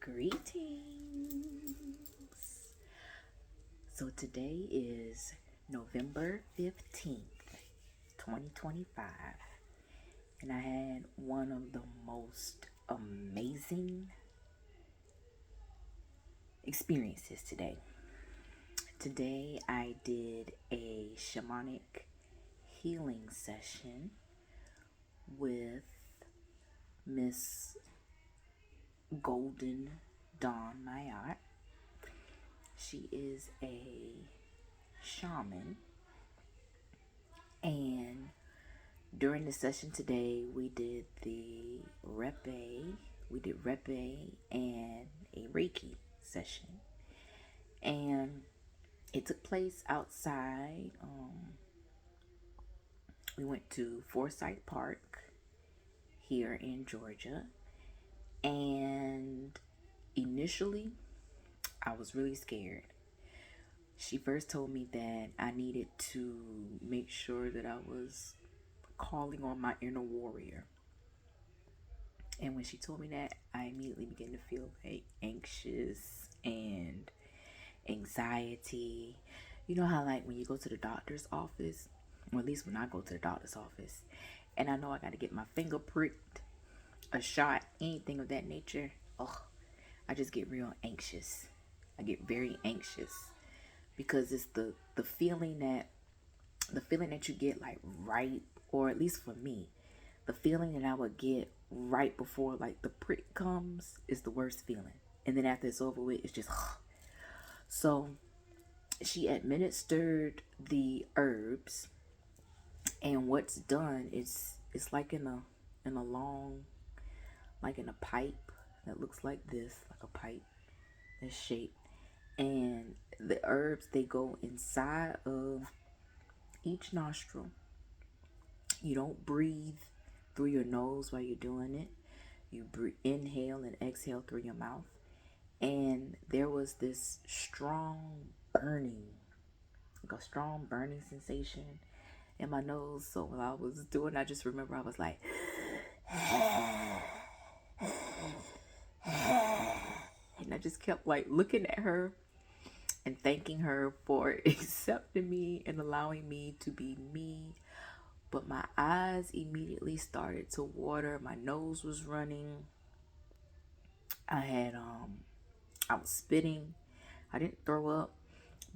Greetings. So today is November 15th, 2025, and I had one of the most amazing experiences today. Today I did a shamanic healing session with Miss Golden Dawn Mayat. She is a shaman, and during the session today we did Rapeh and a Reiki session, and it took place outside. We went to Forsyth Park here in Georgia, and initially I was really scared. She first told me that I needed to make sure that I was calling on my inner warrior. And when she told me that, I immediately began to feel like anxious and anxiety. You know how like when you go to the doctor's office, or at least when I go to the doctor's office, and I know I got to get my finger pricked, a shot, anything of that nature, I just get real anxious. I get very anxious because it's the feeling that you get like right, or at least for me, the feeling that I would get right before like the prick comes is the worst feeling, and then after it's over with, it's just so she administered the herbs, and what's done is it's like in a long, like in a pipe that looks like this, like a pipe that's shaped, and the herbs, they go inside of each nostril. You don't breathe through your nose while you're doing it. You inhale and exhale through your mouth. And there was this strong burning, like a strong burning sensation in my nose. So while I was doing, I just remember I was like, and I just kept like looking at her and thanking her for accepting me and allowing me to be me. But my eyes immediately started to water. My nose was running. I was spitting. I didn't throw up,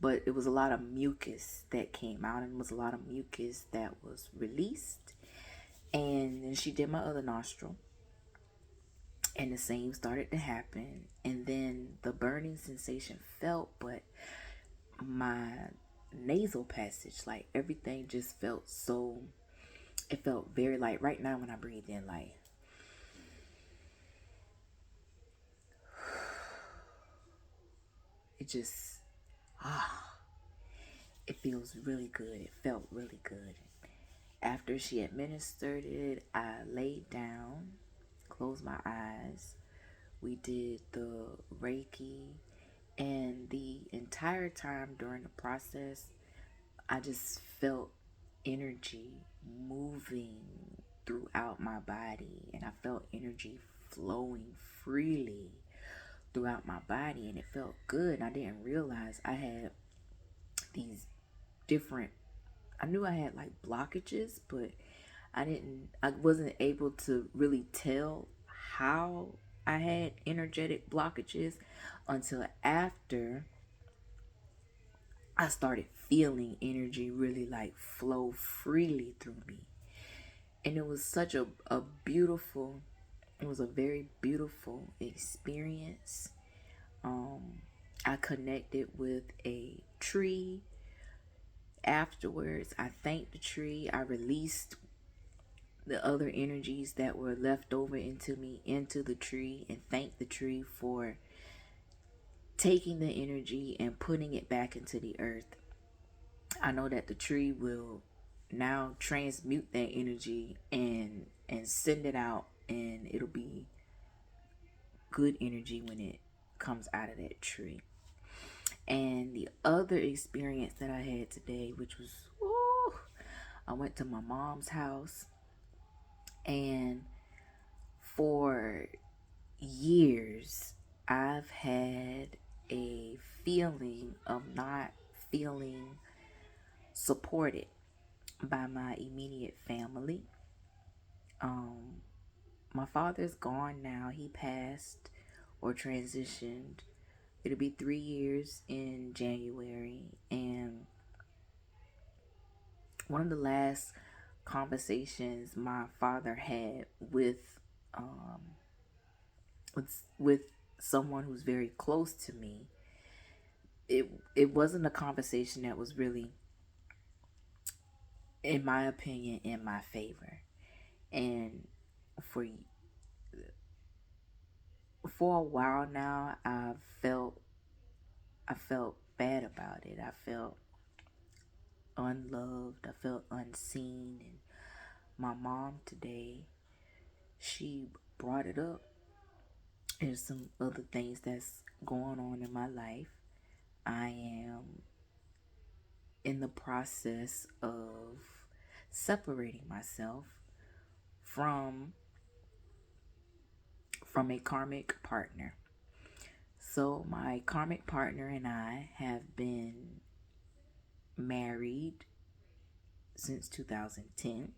but it was a lot of mucus that came out, and it was a lot of mucus that was released. And then she did my other nostril, and the same started to happen. And then the burning sensation felt, but my nasal passage, like everything just felt so, it felt very like right now when I breathe in, like it just it feels really good. It felt really good. After she administered it, I laid down, closed my eyes. We did the Reiki, and the entire time during the process, I just felt energy moving throughout my body, and I felt energy flowing freely throughout my body, and it felt good. And I didn't realize I had these different, I knew I had like blockages, but I wasn't able to really tell how I had energetic blockages until after I started feeling energy really like flow freely through me. And it was such a beautiful, it was a very beautiful experience. I connected with a tree. Afterwards, I thanked the tree. I released the other energies that were left over into me, into the tree, and thanked the tree for taking the energy and putting it back into the earth. I know that the tree will now transmute that energy and send it out, and it'll be good energy when it comes out of that tree. And the other experience that I had today, which was, I went to my mom's house, and for years I've had a feeling of not feeling supported by my immediate family. Um, my father's gone now. He passed or transitioned. It'll be 3 years in January. And one of the last conversations my father had um, with someone who's very close to me, it wasn't a conversation that was really, in my opinion, in my favor. And for for a while now, I felt bad about it. I felt unloved. I felt unseen. And my mom today, she brought it up. There's some other things that's going on in my life. I am in the process of separating myself from a karmic partner. So my karmic partner and I have been married since 2010,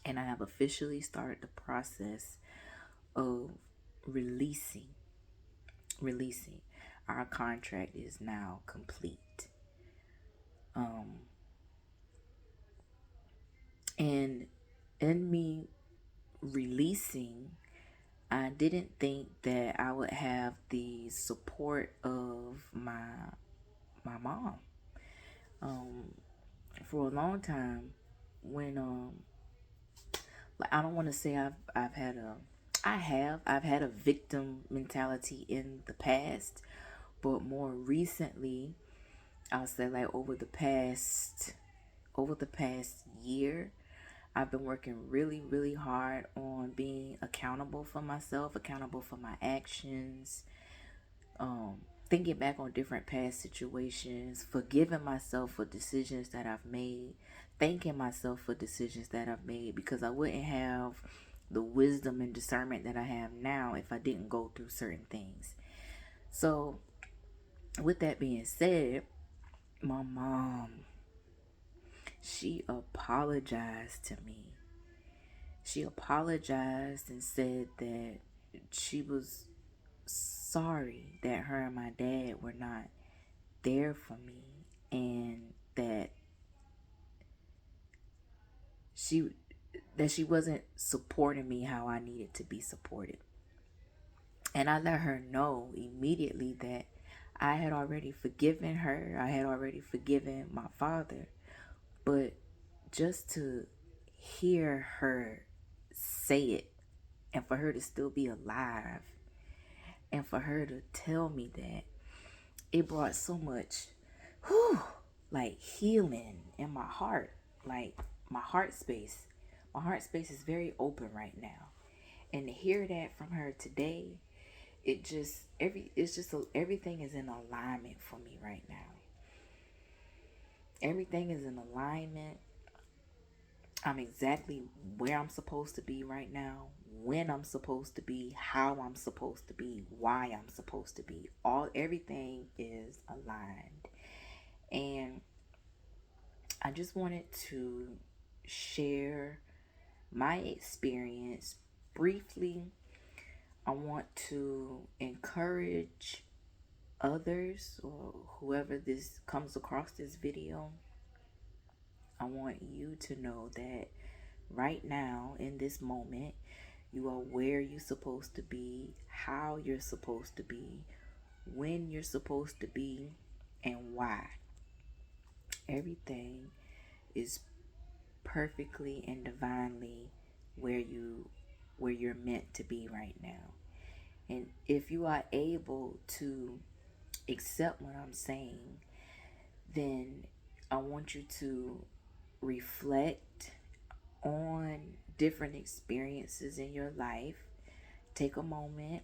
and I have officially started the process of releasing. Our contract is now complete. And in me releasing, I didn't think that I would have the support of my mom. For a long time, when like, I don't want to say I've had a I've had a victim mentality in the past, but more recently, I'll say like over the past year, I've been working really, really hard on being accountable for myself, accountable for my actions, thinking back on different past situations, forgiving myself for decisions that I've made, thanking myself for decisions that I've made, because I wouldn't have the wisdom and discernment that I have now if I didn't go through certain things. So, with that being said, my mom, she apologized to me. She apologized and said that she was sorry that her and my dad were not there for me, and she that she wasn't supporting me how I needed to be supported. And I let her know immediately that I had already forgiven her. I had already forgiven my father. But just to hear her say it, and for her to still be alive, and for her to tell me that, it brought so much like healing in my heart. Like my heart space. My heart space is very open right now. And to hear that from her today, everything is in alignment for me right now. Everything is in alignment. I'm exactly where I'm supposed to be right now, when I'm supposed to be, how I'm supposed to be, why I'm supposed to be. Everything is aligned. And I just wanted to share my experience briefly. I want to encourage others, or whoever this comes across this video. I want you to know that right now, in this moment, you are where you're supposed to be, how you're supposed to be, when you're supposed to be, and why. Everything is perfectly and divinely where you're meant to be right now. And if you are able to accept what I'm saying, then I want you to reflect on different experiences in your life. Take a moment